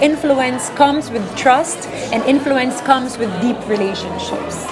Influence comes with trust, and influence comes with deep relationships.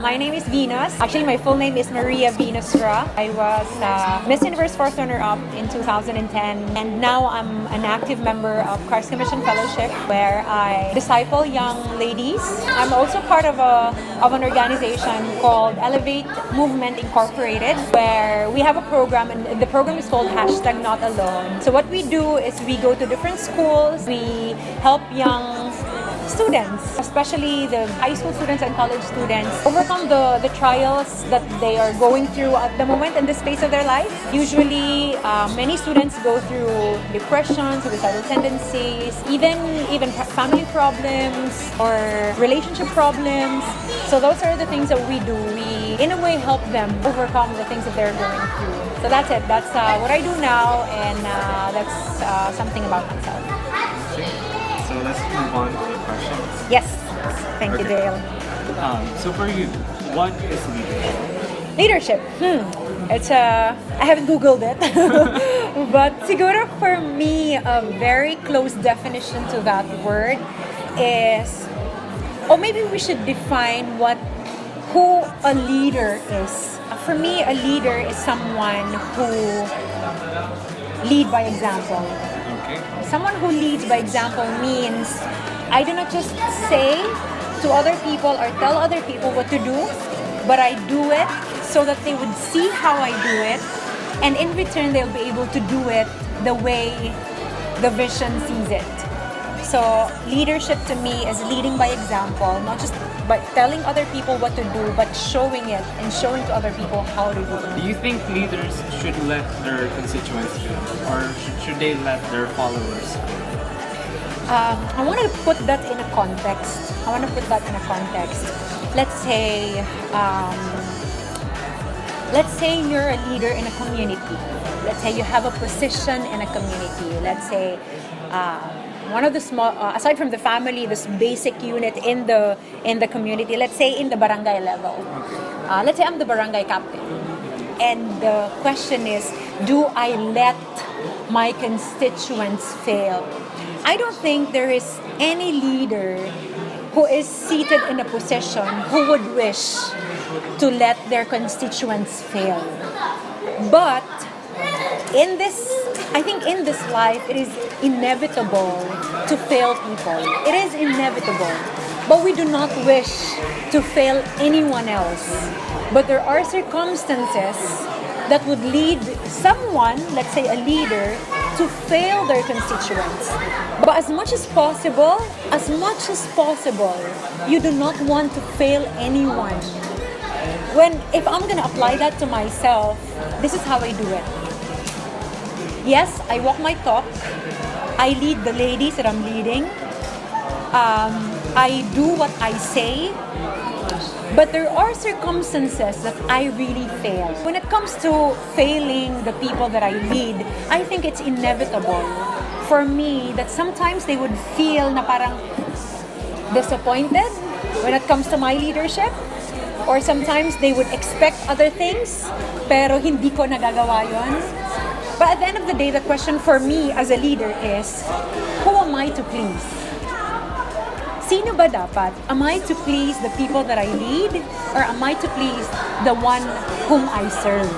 My name is Venus. Actually, my full name is Maria Venus Ra. I was Miss Universe 4th runner-up in 2010, and now I'm an active member of Christ Commission Fellowship, where I disciple young ladies. I'm also part of an organization called Elevate Movement Incorporated, where we have a program, and the program is called #NotAlone. So what we do is we go to different schools, we help young students, especially the high school students and college students, overcome the trials that they are going through at the moment in this phase of their life. Usually, many students go through depression, suicidal tendencies, even family problems or relationship problems. So those are the things that we do. We, in a way, help them overcome the things that they're going through. So that's it. That's what I do now, and that's something about myself. So let's move on to the questions. Yes. Thank you, Dale. So for you, what is leadership? Leadership. It's I haven't Googled it. But siguro for me, a very close definition to that word is, or maybe we should define who a leader is. For me, a leader is someone who lead by example. Someone who leads by example means I do not just say to other people or tell other people what to do, but I do it so that they would see how I do it, and in return they'll be able to do it the way the vision sees it. So leadership to me is leading by example, not just by telling other people what to do, but showing it and showing to other people how to do it. Do you think leaders should let their constituents do, or should they let their followers do? I want to put that in a context. Let's say you're a leader in a community. Let's say you have a position in a community. Let's say one of the small, aside from the family, this basic unit in the community. Let's say in the barangay level. Let's say I'm the barangay captain, and the question is, do I let my constituents fail? I don't think there is any leader who is seated in a position who would wish to let their constituents fail. But I think in this life, it is inevitable to fail people. It is inevitable. But we do not wish to fail anyone else. But there are circumstances that would lead someone, let's say a leader, to fail their constituents. But as much as possible, you do not want to fail anyone. If I'm gonna apply that to myself, this is how I do it. Yes, I walk my talk. I lead the ladies that I'm leading. I do what I say. But there are circumstances that I really fail. When it comes to failing the people that I lead, I think it's inevitable for me that sometimes they would feel na parang disappointed when it comes to my leadership. Or sometimes they would expect other things, pero hindi ko nagagawa yun. But at the end of the day, the question for me as a leader is, who am I to please? Sino ba dapat? Am I to please the people that I lead? Or am I to please the one whom I serve?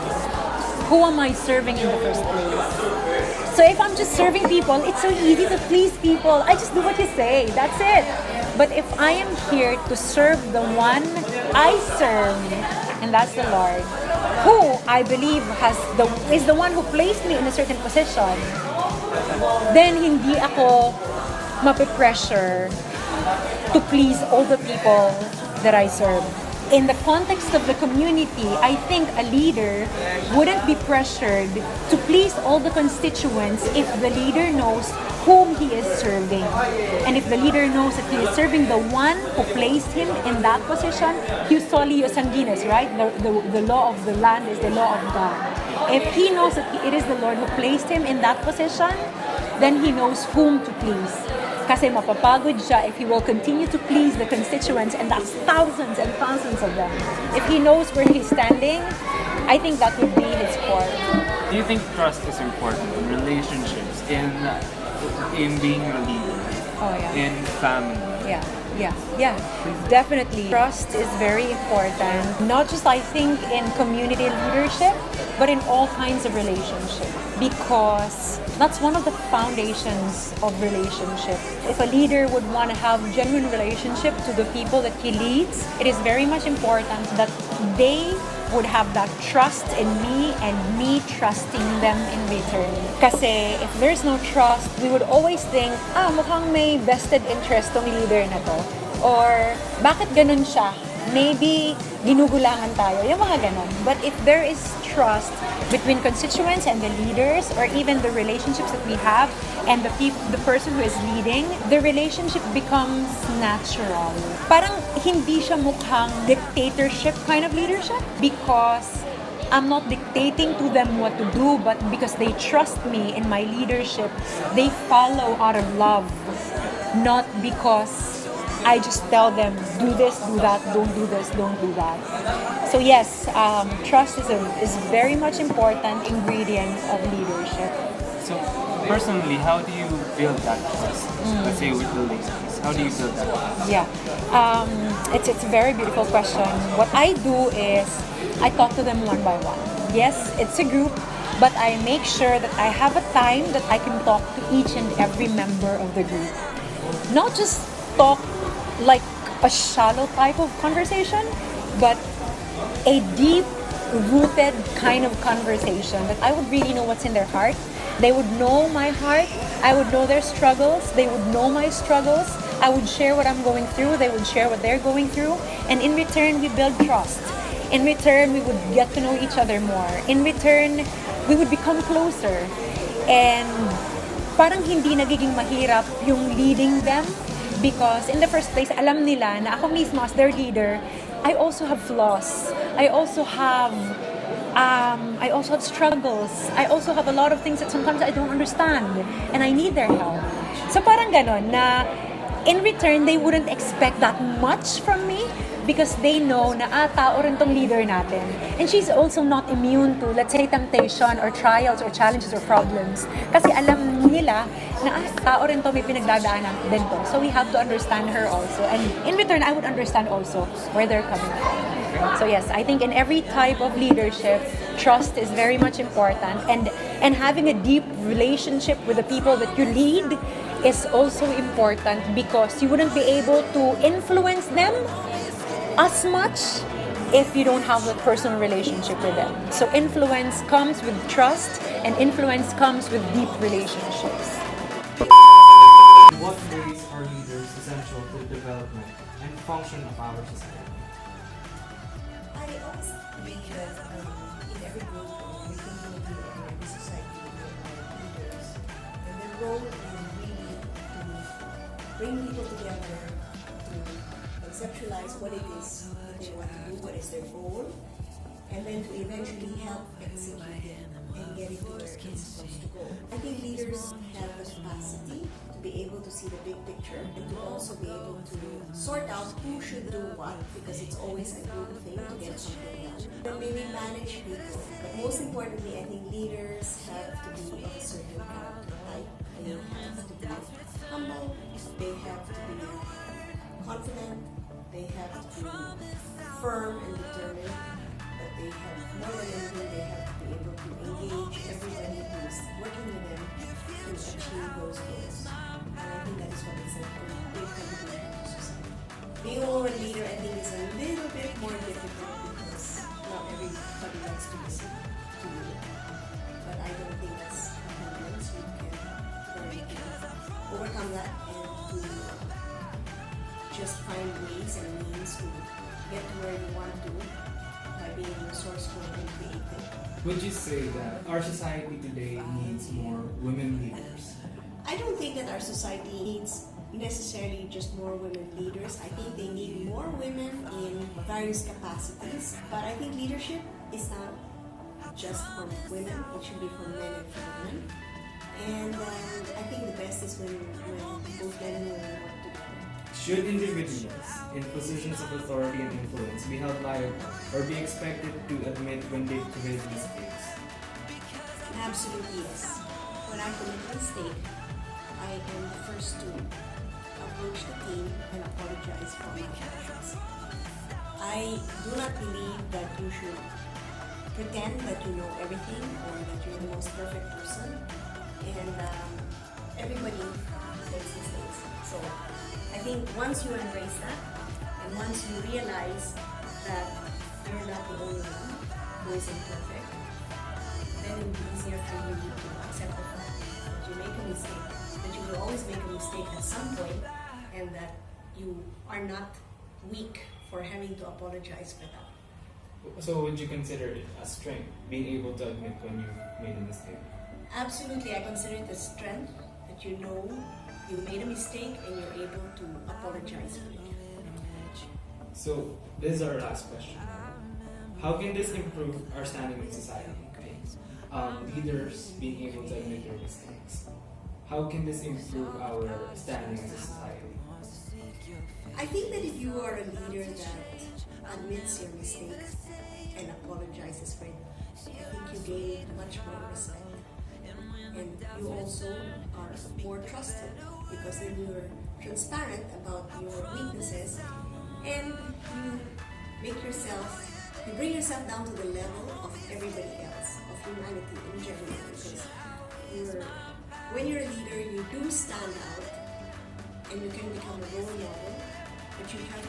Who am I serving in the first place? So if I'm just serving people, it's so easy to please people. I just do what you say. That's it. But if I am here to serve the one I serve, and that's the Lord, who I believe is the one who placed me in a certain position, then hindi ako mapipressure to please all the people that I serve. in the context of the community, I think a leader wouldn't be pressured to please all the constituents if the leader knows whom he is serving. And if the leader knows that he is serving the one who placed him in that position, Hugh Soli Sanguinis, right? The law of the land is the law of God. If he knows that it is the Lord who placed him in that position, then he knows whom to please. Kasi mapapagod siya if he will continue to please the constituents, and that's thousands and thousands of them. If he knows where he's standing, I think that would be his core. Do you think trust is important in relationships, in being a leader, Oh yeah. in family? Yeah, definitely. Trust is very important, not just I think in community leadership, but in all kinds of relationships, because that's one of the foundations of relationship. If a leader would want to have genuine relationship to the people that he leads, it is very much important that they would have that trust in me and me trusting them in return. Kasi if there's no trust, we would always think, mukhang may vested interest tong leader na to. Or, bakit ganun siya? Maybe ginugulangan tayo, yung mga ganun. But if there is trust between constituents and the leaders, or even the relationships that we have and the person who is leading, the relationship becomes natural. Parang hindi siya mukhang dictatorship kind of leadership, because I'm not dictating to them what to do, but because they trust me in my leadership, they follow out of love, not because I just tell them, do this, do that, don't do this, don't do that. So yes, trust is very much important ingredient of leadership. So personally, how do you build that trust? Let's say with the ladies, how do you build that trust? Yeah, it's a very beautiful question. What I do is I talk to them one by one. Yes, it's a group, but I make sure that I have a time that I can talk to each and every member of the group. Not just talk like a shallow type of conversation, but a deep-rooted kind of conversation that I would really know what's in their heart. They would know my heart. I would know their struggles. They would know my struggles. I would share what I'm going through. They would share what they're going through. And in return, we build trust. In return, we would get to know each other more. In return, we would become closer. And parang hindi nagiging mahirap yung leading them, because in the first place, alam nila na ako mismo as their leader, I also have flaws. I also have struggles. I also have a lot of things that sometimes I don't understand, and I need their help. So parang ganon na in return, they wouldn't expect that much from me, because they know na tao rin tong leader natin. And she's also not immune to, let's say, temptation or trials or challenges or problems. Kasi alam nila na tao rin to, may pinagdadaanan din to. So we have to understand her also. And in return, I would understand also where they're coming from. So yes, I think in every type of leadership, trust is very much important. And having a deep relationship with the people that you lead is also important, because you wouldn't be able to influence them as much if you don't have a personal relationship with them. So influence comes with trust, and influence comes with deep relationships. In what ways are leaders essential to the development and function of our society? I always believe that in every group, every community, or every society, there are leaders. And their role is really to bring people together, to conceptualize what it is that they want to do, what is their goal, and then to eventually help execute it and get it to where it's supposed to go. I think leaders have the capacity to be able to see the big picture and to also be able to sort out who should do what, because it's always a group thing to get something done. Then maybe manage people, but most importantly, I think leaders have to be of a certain character type. They have to be humble, they have to be confident, they have to be firm and determined, but they have more than anything, they have to be able to engage everybody who is working with them to achieve those goals. And I think that is what is a big contribution to society. Being a woman leader, I think, is a little bit more difficult, because not everybody likes to listen to you. But I don't think that's a hindrance. You can learn to overcome that and to just find ways and means to get to where you want to by being resourceful and creative. Would you say that our society today needs more women leaders? I don't think that our society needs necessarily just more women leaders. I think they need more women in various capacities. But I think leadership is not just for women, it should be for men and for women. And I think the best is when both men and women work together. Should individuals in positions of authority and influence be held liable or be expected to admit when they've committed mistakes? Absolutely yes. When I commit a mistake, I am the first to approach the team and apologize for my actions. I do not believe that you should pretend that you know everything or that you're the most perfect person. And everybody makes mistakes. So I think once you embrace that and once you realize that you're not the only one who is imperfect, then it will be easier for you to accept the fact that you make a mistake, that you will always make a mistake at some point, and that you are not weak for having to apologize for that. So would you consider it a strength, being able to admit when you made a mistake? Absolutely, I consider it a strength that you know you made a mistake and you're able to apologize for it. So this is our last question. How can this improve our standing in society? Leaders being able to admit their mistakes. How can this improve our standing as a society? I think that if you are a leader that admits your mistakes and apologizes for it, I think you gain much more respect. And you also are more trusted because then you're transparent about your weaknesses and you bring yourself down to the level of everybody else, of humanity in general, because when you're a leader, you do stand out and you can become a role model, but you have